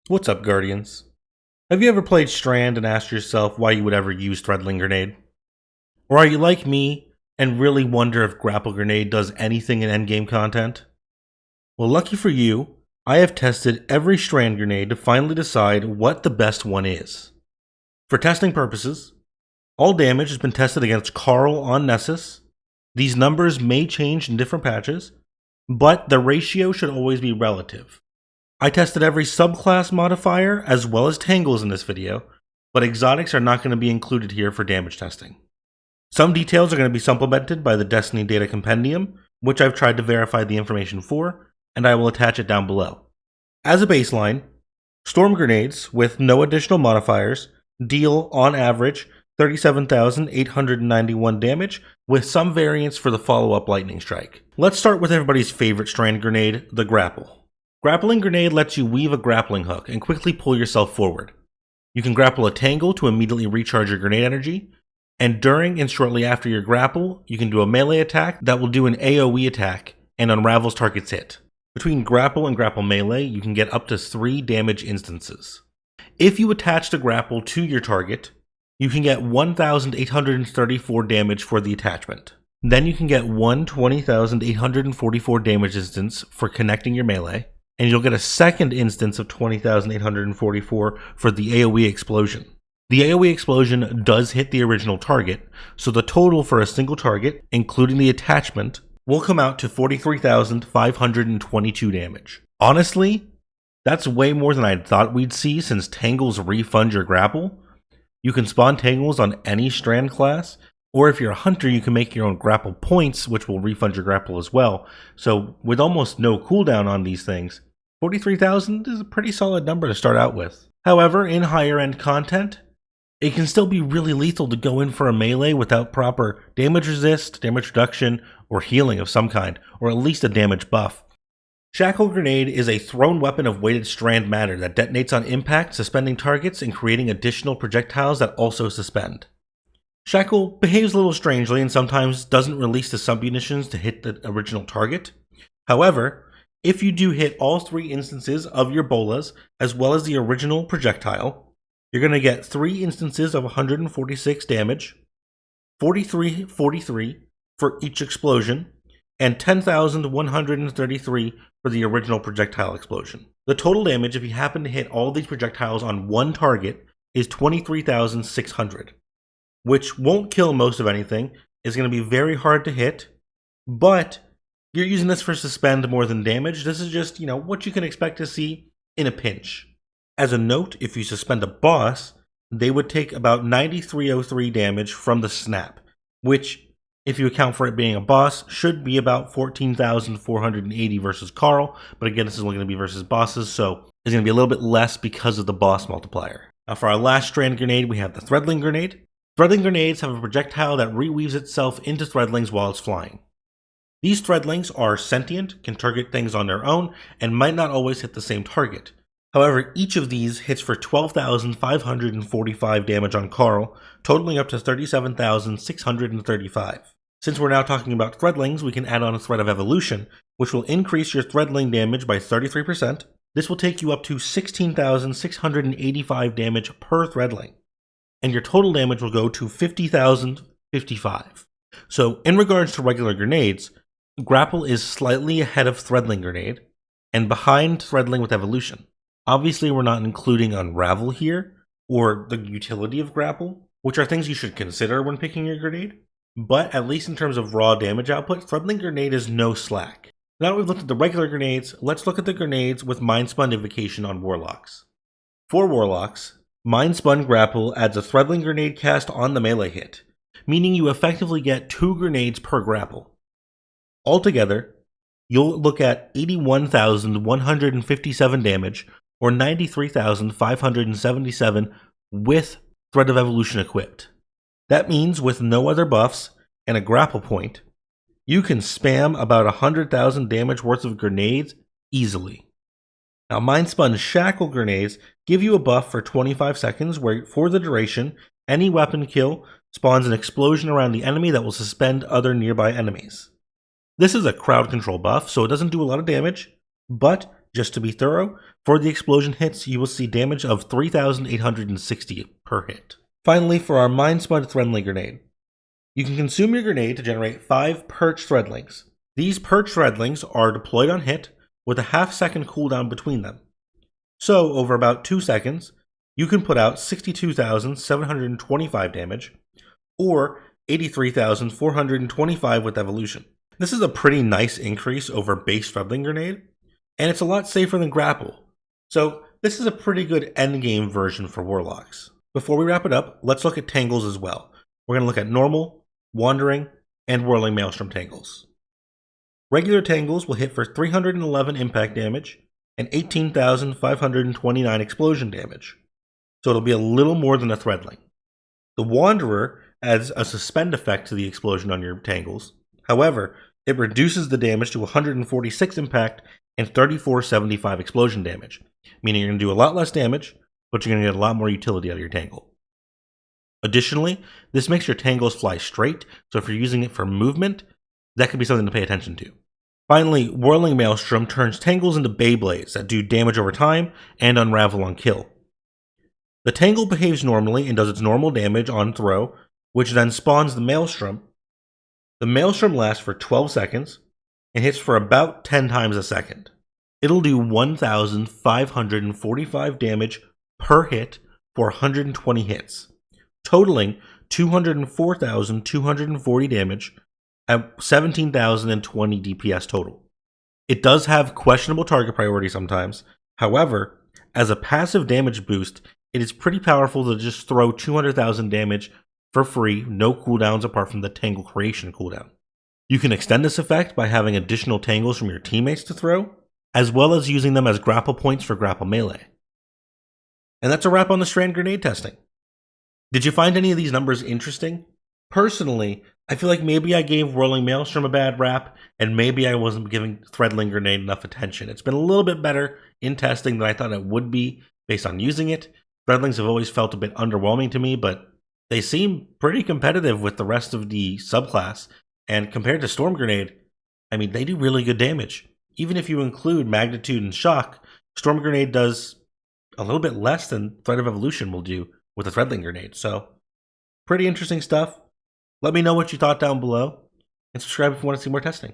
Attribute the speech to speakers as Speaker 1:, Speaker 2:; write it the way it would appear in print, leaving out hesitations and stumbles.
Speaker 1: What's up, Guardians? Have you ever played Strand and asked yourself why you would ever use Threadling Grenade? Or are you like me and really wonder if Grapple Grenade does anything in endgame content? Well, lucky for you, I have tested every Strand Grenade to finally decide what the best one is. For testing purposes, all damage has been tested against Carl on Nessus. These numbers may change in different patches, but the ratio should always be relative. I tested every subclass modifier as well as Tangles in this video, but exotics are not going to be included here for damage testing. Some details are going to be supplemented by the Destiny Data Compendium, which I've tried to verify the information for, and I will attach it down below. As a baseline, Storm Grenades with no additional modifiers deal, on average, 37,891 damage, with some variance for the follow-up Lightning Strike. Let's start with everybody's favorite Strand Grenade, the Grapple. Grappling Grenade lets you weave a grappling hook and quickly pull yourself forward. You can grapple a Tangle to immediately recharge your grenade energy, and during and shortly after your grapple, you can do a melee attack that will do an AoE attack and unravels target's hit. Between grapple and grapple melee, you can get up to 3 damage instances. If you attach the grapple to your target, you can get 1,834 damage for the attachment. Then you can get one 20,844 damage instance for connecting your melee, and you'll get a second instance of 20,844 for the AoE explosion. The AoE explosion does hit the original target, so the total for a single target, including the attachment, will come out to 43,522 damage. Honestly, that's way more than I thought we'd see since Tangles refund your grapple. You can spawn Tangles on any Strand class, or if you're a hunter, you can make your own grapple points, which will refund your grapple as well. So with almost no cooldown on these things, 43,000 is a pretty solid number to start out with. However, in higher end content, it can still be really lethal to go in for a melee without proper damage resist, damage reduction, or healing of some kind, or at least a damage buff. Shackle Grenade is a thrown weapon of weighted strand matter that detonates on impact, suspending targets and creating additional projectiles that also suspend. Shackle behaves a little strangely and sometimes doesn't release the submunitions to hit the original target. However, if you do hit all 3 instances of your bolas, as well as the original projectile, you're going to get 3 instances of 146 damage, 43 for each explosion, and 10,133 for the original projectile explosion. The total damage, if you happen to hit all these projectiles on one target, is 23,600, which won't kill most of anything, is going to be very hard to hit, but you're using this for suspend more than damage. This is just, what you can expect to see in a pinch. As a note, if you suspend a boss, they would take about 9,303 damage from the snap, which, if you account for it being a boss, should be about 14,480 versus Carl, but again, this is only going to be versus bosses, so it's going to be a little bit less because of the boss multiplier. Now for our last Strand Grenade, we have the Threadling Grenade. Threadling Grenades have a projectile that reweaves itself into Threadlings while it's flying. These Threadlings are sentient, can target things on their own, and might not always hit the same target. However, each of these hits for 12,545 damage on Carl, totaling up to 37,635. Since we're now talking about Threadlings, we can add on a Thread of Evolution, which will increase your Threadling damage by 33%. This will take you up to 16,685 damage per Threadling, and your total damage will go to 50,055. So, in regards to regular grenades, Grapple is slightly ahead of Threadling Grenade, and behind Threadling with Evolution. Obviously, we're not including Unravel here, or the utility of Grapple, which are things you should consider when picking your grenade, but at least in terms of raw damage output, Threadling Grenade is no slack. Now that we've looked at the regular grenades, let's look at the grenades with Mindspun Invocation on Warlocks. For Warlocks, Mindspun Grapple adds a Threadling Grenade cast on the melee hit, meaning you effectively get 2 grenades per grapple. Altogether, you'll look at 81,157 damage, or 93,577 with Thread of Evolution equipped. That means with no other buffs and a grapple point, you can spam about 100,000 damage worth of grenades easily. Now, Mindspun Shackle Grenades give you a buff for 25 seconds where, for the duration, any weapon kill spawns an explosion around the enemy that will suspend other nearby enemies. This is a crowd control buff, so it doesn't do a lot of damage, but Just to be thorough, for the explosion hits, you will see damage of 3,860 per hit. Finally, for our Mindspun Threadling Grenade, you can consume your grenade to generate 5 perched Threadlings. These perched Threadlings are deployed on hit with a half-second cooldown between them. So, over about 2 seconds, you can put out 62,725 damage, or 83,425 with evolution. This is a pretty nice increase over base Threadling Grenade, and it's a lot safer than Grapple. So this is a pretty good endgame version for Warlocks. Before we wrap it up, let's look at Tangles as well. We're going to look at Normal, Wandering, and Whirling Maelstrom Tangles. Regular Tangles will hit for 311 impact damage and 18,529 explosion damage, so it'll be a little more than a Threadling. The Wanderer adds a suspend effect to the explosion on your Tangles. However, it reduces the damage to 146 impact and 3475 explosion damage, meaning you're going to do a lot less damage, but you're going to get a lot more utility out of your Tangle. Additionally, this makes your Tangles fly straight, so if you're using it for movement, that could be something to pay attention to. Finally, Whirling Maelstrom turns Tangles into Beyblades that do damage over time and unravel on kill. The Tangle behaves normally and does its normal damage on throw, which then spawns the Maelstrom. The Maelstrom lasts for 12 seconds and hits for about 10 times a second. It'll do 1,545 damage per hit for 120 hits, totaling 204,240 damage at 17,020 DPS total. It does have questionable target priority sometimes. However, as a passive damage boost, it is pretty powerful to just throw 200,000 damage for free, no cooldowns apart from the Tangle creation cooldown. You can extend this effect by having additional Tangles from your teammates to throw, as well as using them as grapple points for grapple melee. And that's a wrap on the Strand grenade testing. Did you find any of these numbers interesting? Personally, I feel like maybe I gave Whirling Maelstrom a bad rap, and maybe I wasn't giving Threadling Grenade enough attention. It's been a little bit better in testing than I thought it would be based on using it. Threadlings have always felt a bit underwhelming to me, but they seem pretty competitive with the rest of the subclass, and compared to Storm Grenade, I mean, they do really good damage. Even if you include Magnitude and Shock, Storm Grenade does a little bit less than Thread of Evolution will do with a Threadling Grenade, so pretty interesting stuff. Let me know what you thought down below, and subscribe if you want to see more testing.